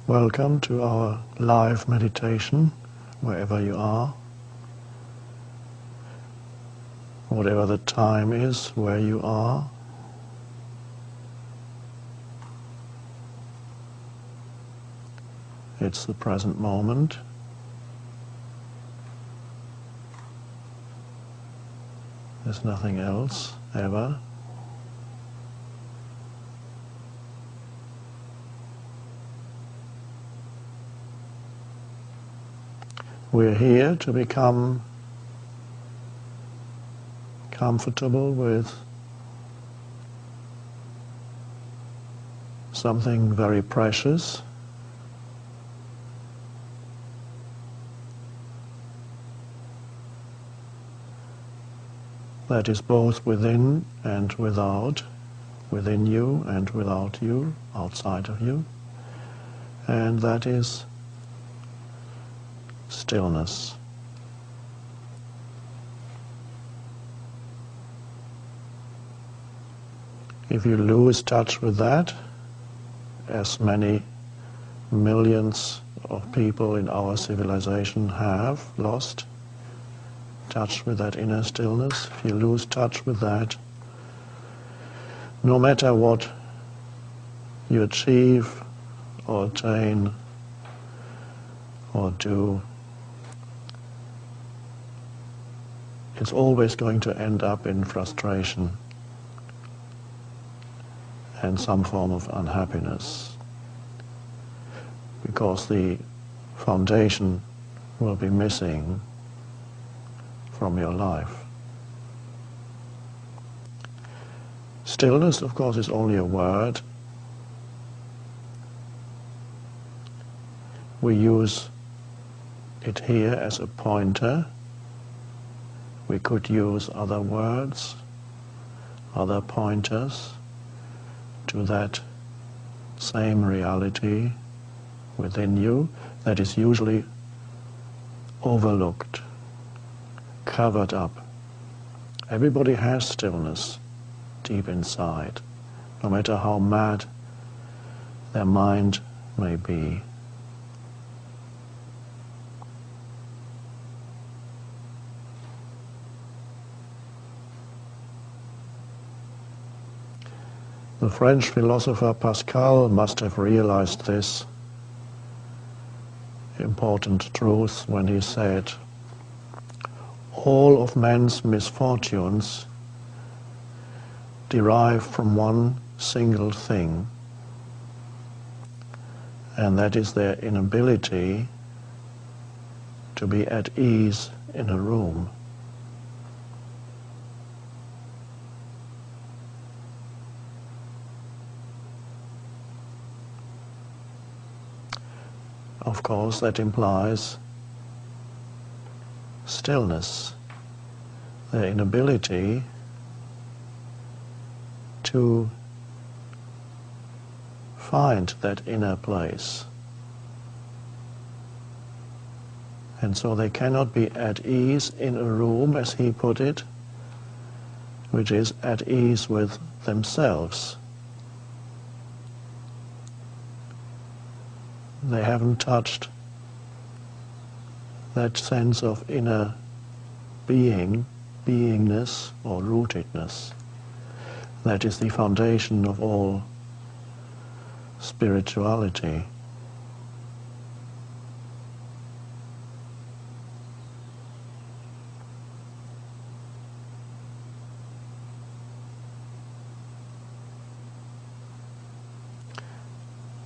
Welcome to our live meditation, wherever you are, whatever the time is where you are. It's the present moment. There's nothing else, ever. We're here to become comfortable with something very precious, that is both within and without, within you and without you, outside of you, and that is stillness. If you lose touch with that, as many millions of people in our civilization have lost touch with that inner stillness, if you lose touch with that, no matter what you achieve or attain or do, it's always going to end up in frustration and some form of unhappiness, because the foundation will be missing from your life. Stillness, of course, is only a word. We use it here as a pointer. We could use other words, other pointers to that same reality within you that is usually overlooked, covered up. Everybody has stillness deep inside, no matter how mad their mind may be. The French philosopher Pascal must have realized this important truth when he said, "All of man's misfortunes derive from one single thing, and that is their inability to be at ease in a room." Of course, that implies stillness, their inability to find that inner place. And so they cannot be at ease in a room, as he put it, which is at ease with themselves. They haven't touched that sense of inner being, beingness or rootedness. That is the foundation of all spirituality.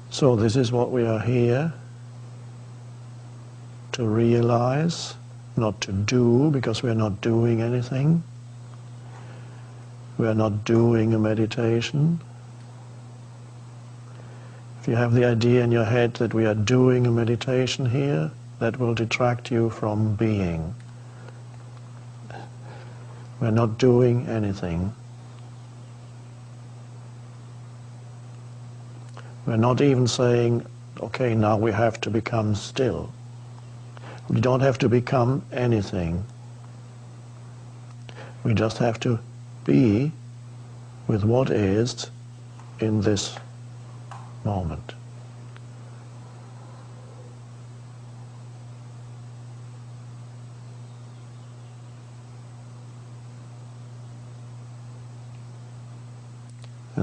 So this is what we are here to realize, not to do, because we are not doing anything. We are not doing a meditation. If you have the idea in your head that we are doing a meditation here, that will detract you from being. We are not doing anything. We're not even saying, okay, now we have to become still. We don't have to become anything. We just have to be with what is in this moment.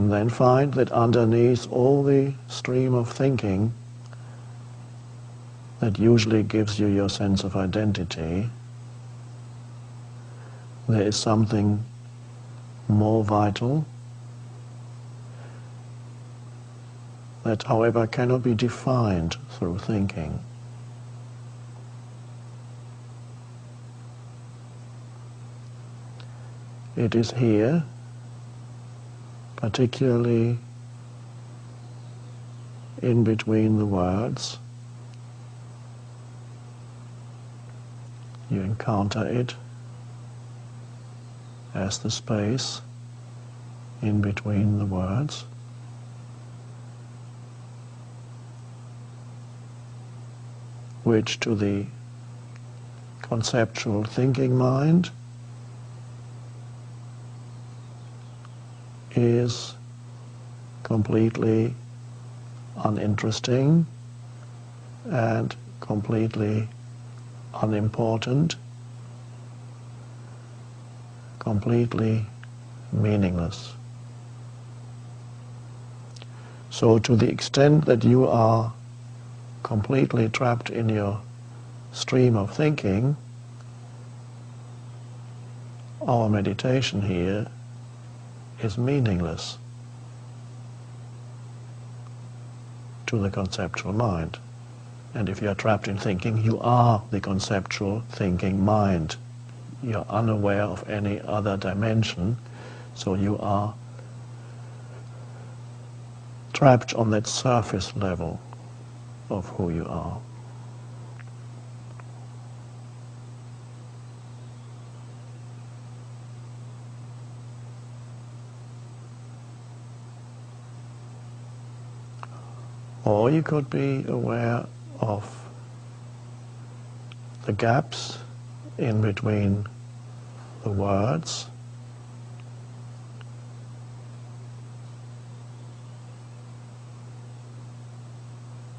and then find that underneath all the stream of thinking that usually gives you your sense of identity, there is something more vital that, however, cannot be defined through thinking. It is here, particularly in between the words. You encounter it as the space in between the words. Which to the conceptual thinking mind is completely uninteresting and completely unimportant, completely meaningless. So to the extent that you are completely trapped in your stream of thinking, our meditation here is meaningless to the conceptual mind. And if you are trapped in thinking, you are the conceptual thinking mind. You are unaware of any other dimension, so you are trapped on that surface level of who you are. Or you could be aware of the gaps in between the words,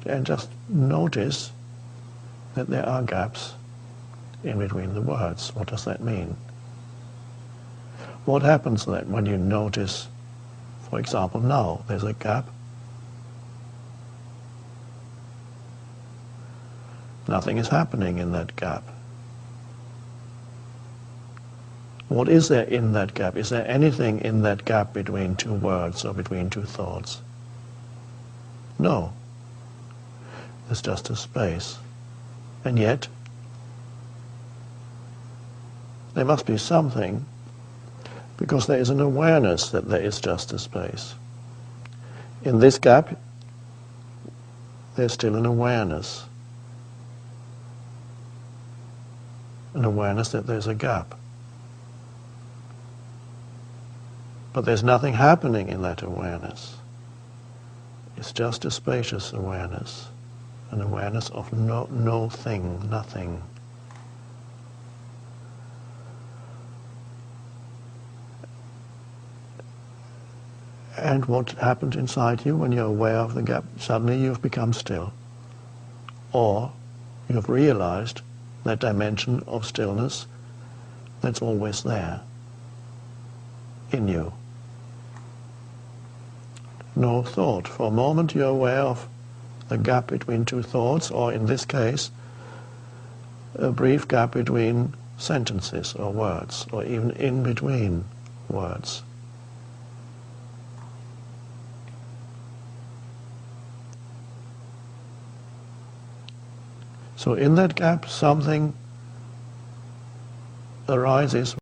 and just notice that there are gaps in between the words. What does that mean? What happens then when you notice, for example, now there's a gap? Nothing is happening in that gap. What is there in that gap? Is there anything in that gap between two words or between two thoughts? No. There's just a space. And yet, there must be something, because there is an awareness that there is just a space. In this gap, there's still an awareness that there's a gap. But there's nothing happening in that awareness. It's just a spacious awareness, an awareness of no thing, nothing. And what happened inside you when you're aware of the gap? Suddenly you've become still. Or you've realized that dimension of stillness that's always there in you. No thought. For a moment you're aware of the gap between two thoughts, or in this case, a brief gap between sentences or words, or even in between words. So in that gap, something arises